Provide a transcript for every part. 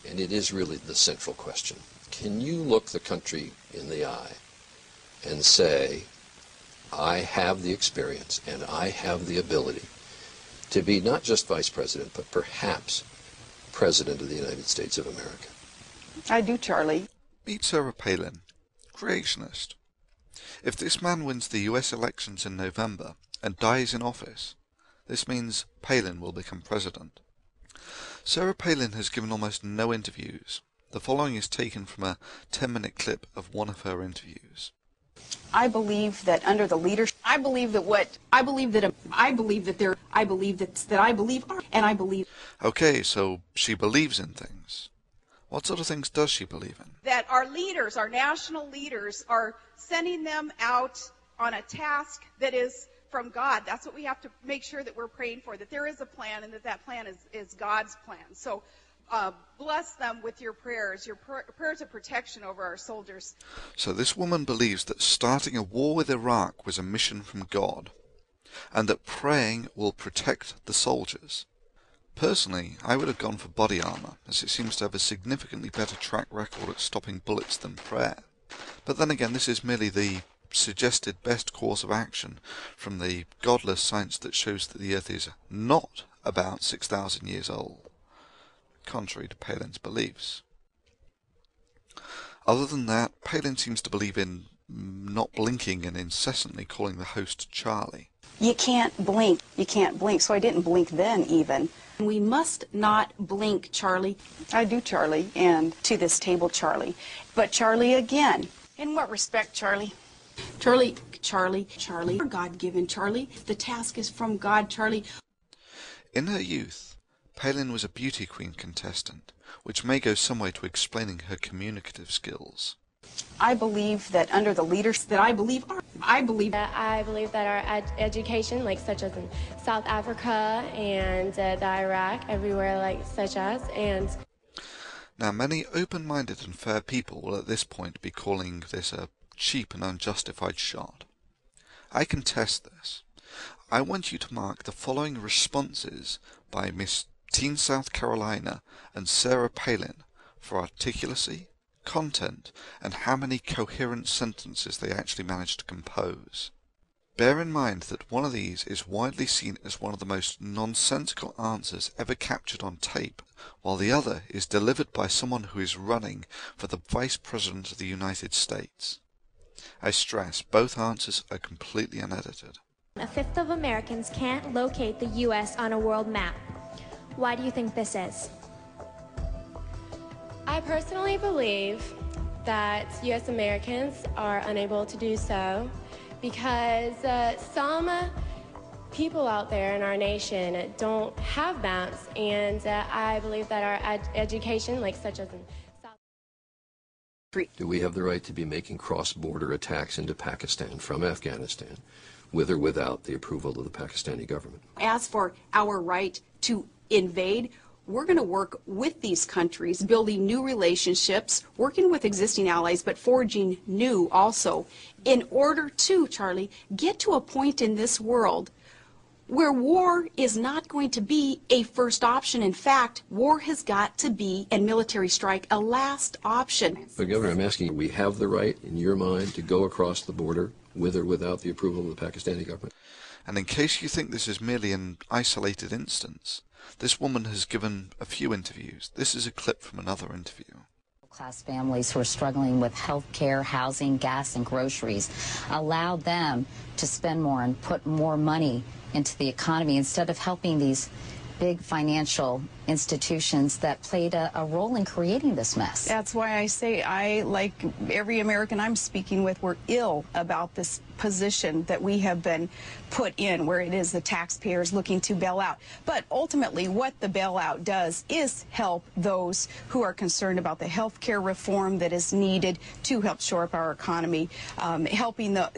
and it is really the central question. Can you look the country in the eye and say, I have the experience and I have the ability to be not just vice president, but perhaps president of the United States of America? I do, Charlie. Meet Sarah Palin, creationist. If this man wins the US elections in November and dies in office, this means Palin will become president. Sarah Palin has given almost no interviews. The following is taken from a 10-minute clip of one of her interviews. I believe that under the leadership, I believe that Okay, so she believes in things. What sort of things does she believe in? That our leaders, our national leaders, are sending them out on a task that is from God. That's what we have to make sure that we're praying for, that there is a plan and that plan is God's plan. So bless them with your prayers of protection over our soldiers. So this woman believes that starting a war with Iraq was a mission from God, and that praying will protect the soldiers. Personally, I would have gone for body armour, as it seems to have a significantly better track record at stopping bullets than prayer. But then again, this is merely the suggested best course of action from the godless science that shows that the Earth is not about 6,000 years old, contrary to Palin's beliefs. Other than that, Palin seems to believe in not blinking and incessantly calling the host Charlie. you can't blink. You can't blink. So I didn't blink then even. We must not blink, Charlie. I do, Charlie, and to this table, Charlie. But Charlie again. In what respect, Charlie? Charlie, you're God-given, Charlie. The task is from God, Charlie. In her youth, Palin was a beauty queen contestant, which may go some way to explaining her communicative skills. I believe that under the leaders that I believe that our education, like such as in South Africa and the Iraq, everywhere like such as, and... Now many open-minded and fair people will at this point be calling this a cheap and unjustified shot. I contest this. I want you to mark the following responses by Miss Teen South Carolina and Sarah Palin for articulacy, content, and how many coherent sentences they actually managed to compose. Bear in mind that one of these is widely seen as one of the most nonsensical answers ever captured on tape, while the other is delivered by someone who is running for the Vice President of the United States. I stress, both answers are completely unedited. A fifth of Americans can't locate the U.S. on a world map. Why do you think this is? I personally believe that U.S. Americans are unable to do so because some people out there in our nation don't have maps, and I believe that our education, like such as in South... Do we have the right to be making cross-border attacks into Pakistan from Afghanistan, with or without the approval of the Pakistani government? As for our right to invade, we're going to work with these countries, building new relationships, working with existing allies, but forging new also, in order to, Charlie, get to a point in this world where war is not going to be a first option. In fact, war has got to be, and military strike, a last option. But Governor, I'm asking you, we have the right, in your mind, to go across the border with or without the approval of the Pakistani government? And in case you think this is merely an isolated instance, this woman has given a few interviews. This is a clip from another interview. Class families who are struggling with health care, housing, gas, and groceries. Allow them to spend more and put more money into the economy instead of helping these big financial institutions that played a role in creating this mess. That's why I say I, like every American I'm speaking with, we're ill about this position that we have been put in, where it is the taxpayers looking to bail out. But ultimately, what the bailout does is help those who are concerned about the health care reform that is needed to help shore up our economy, helping the...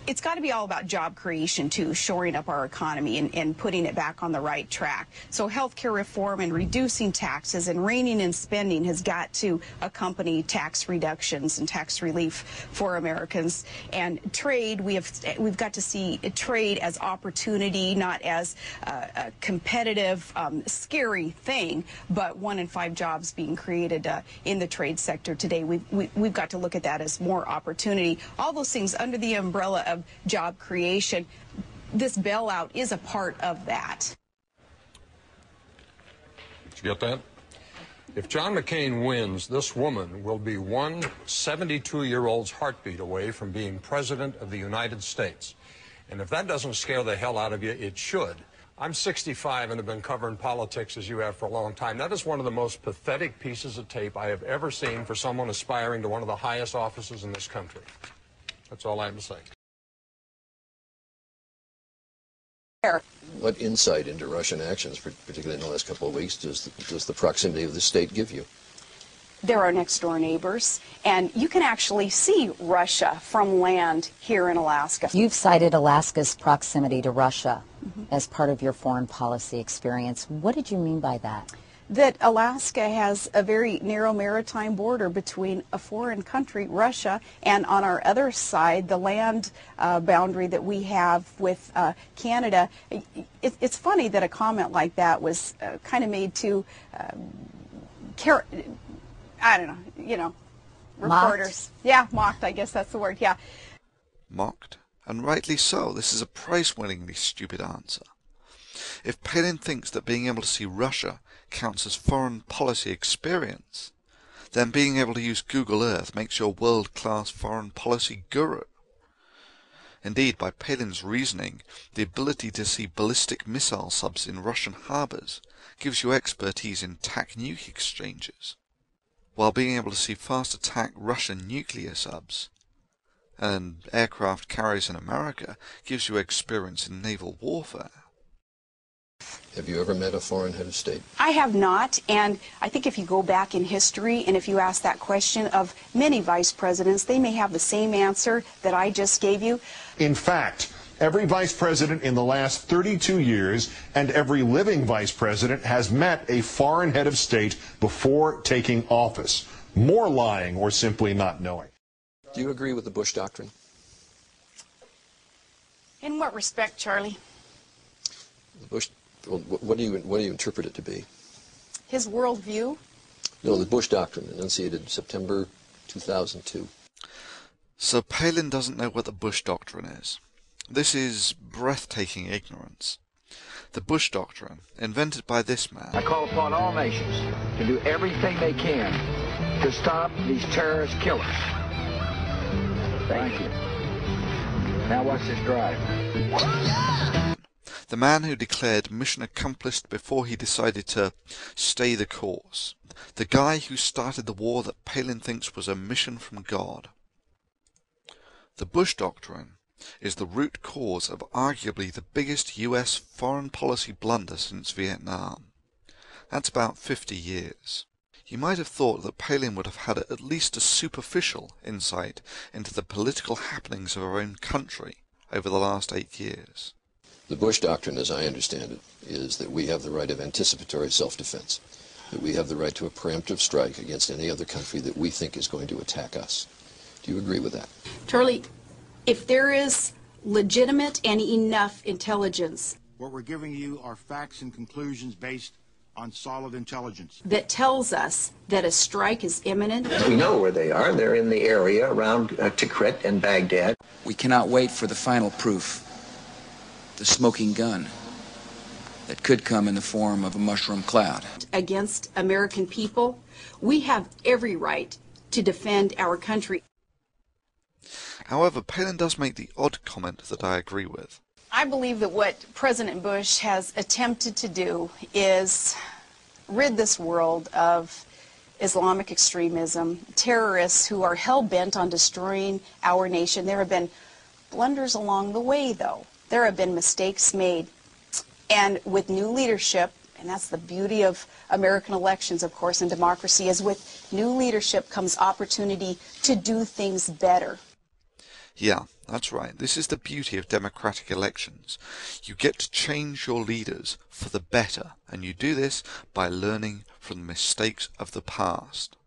It's got to be all about job creation, too, shoring up our economy and putting it back on the right track. So healthcare reform and reducing taxes and reining in spending has got to accompany tax reductions and tax relief for Americans. And trade, we've got to see trade as opportunity, not as a competitive, scary thing, but 1 in 5 jobs being created in the trade sector today. We've got to look at that as more opportunity. All those things under the umbrella of job creation. This bailout is a part of that. Did you get that? If John McCain wins, this woman will be one 72-year-old's heartbeat away from being president of the United States. And if that doesn't scare the hell out of you, it should. I'm 65 and have been covering politics as you have for a long time. That is one of the most pathetic pieces of tape I have ever seen for someone aspiring to one of the highest offices in this country. That's all I have to say. What insight into Russian actions, particularly in the last couple of weeks, does the proximity of the state give you? They're our next door neighbors, and you can actually see Russia from land here in Alaska. You've cited Alaska's proximity to Russia as part of your foreign policy experience. What did you mean by that? That Alaska has a very narrow maritime border between a foreign country, Russia, and on our other side, the land boundary that we have with Canada. It's funny that a comment like that was kind of made to, I don't know, reporters. Mocked? Yeah, mocked, I guess that's the word, yeah. Mocked? And rightly so. This is a price-winningly stupid answer. If Palin thinks that being able to see Russia counts as foreign policy experience, then being able to use Google Earth makes you a world-class foreign policy guru. Indeed, by Palin's reasoning, the ability to see ballistic missile subs in Russian harbours gives you expertise in TAC nuke exchanges, while being able to see fast attack Russian nuclear subs and aircraft carriers in America gives you experience in naval warfare. Have you ever met a foreign head of state? I have not, and I think if you go back in history and if you ask that question of many vice presidents, they may have the same answer that I just gave you. In fact, every vice president in the last 32 years and every living vice president has met a foreign head of state before taking office. More lying or simply not knowing. Do you agree with the Bush Doctrine? In what respect, Charlie? The Bush, well, what do you interpret it to be? His worldview? No, the Bush Doctrine, enunciated September 2002. So Palin doesn't know what the Bush Doctrine is. This is breathtaking ignorance. The Bush Doctrine, invented by this man. I call upon all nations to do everything they can to stop these terrorist killers. Thank you. Now watch this drive. The man who declared mission accomplished before he decided to stay the course. The guy who started the war that Palin thinks was a mission from God. The Bush Doctrine is the root cause of arguably the biggest US foreign policy blunder since Vietnam. That's about 50 years. You might have thought that Palin would have had at least a superficial insight into the political happenings of our own country over the last 8 years. The Bush Doctrine, as I understand it, is that we have the right of anticipatory self-defense, that we have the right to a preemptive strike against any other country that we think is going to attack us. Do you agree with that? Charlie, if there is legitimate and enough intelligence, what we're giving you are facts and conclusions based on solid intelligence that tells us that a strike is imminent. We know where they are. They're in the area around Tikrit and Baghdad. We cannot wait for the final proof, the smoking gun that could come in the form of a mushroom cloud. Against American people, we have every right to defend our country. However, Palin does make the odd comment that I agree with. I believe that what President Bush has attempted to do is rid this world of Islamic extremism, terrorists who are hell-bent on destroying our nation. There have been blunders along the way, though. There have been mistakes made. And with new leadership, and that's the beauty of American elections, of course, and democracy, is with new leadership comes opportunity to do things better. Yeah, that's right. This is the beauty of democratic elections. You get to change your leaders for the better, and you do this by learning from the mistakes of the past.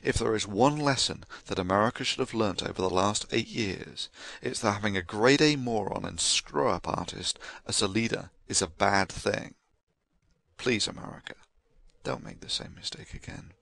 If there is one lesson that America should have learnt over the last 8 years, it's that having a grade A moron and screw-up artist as a leader is a bad thing. Please, America, don't make the same mistake again.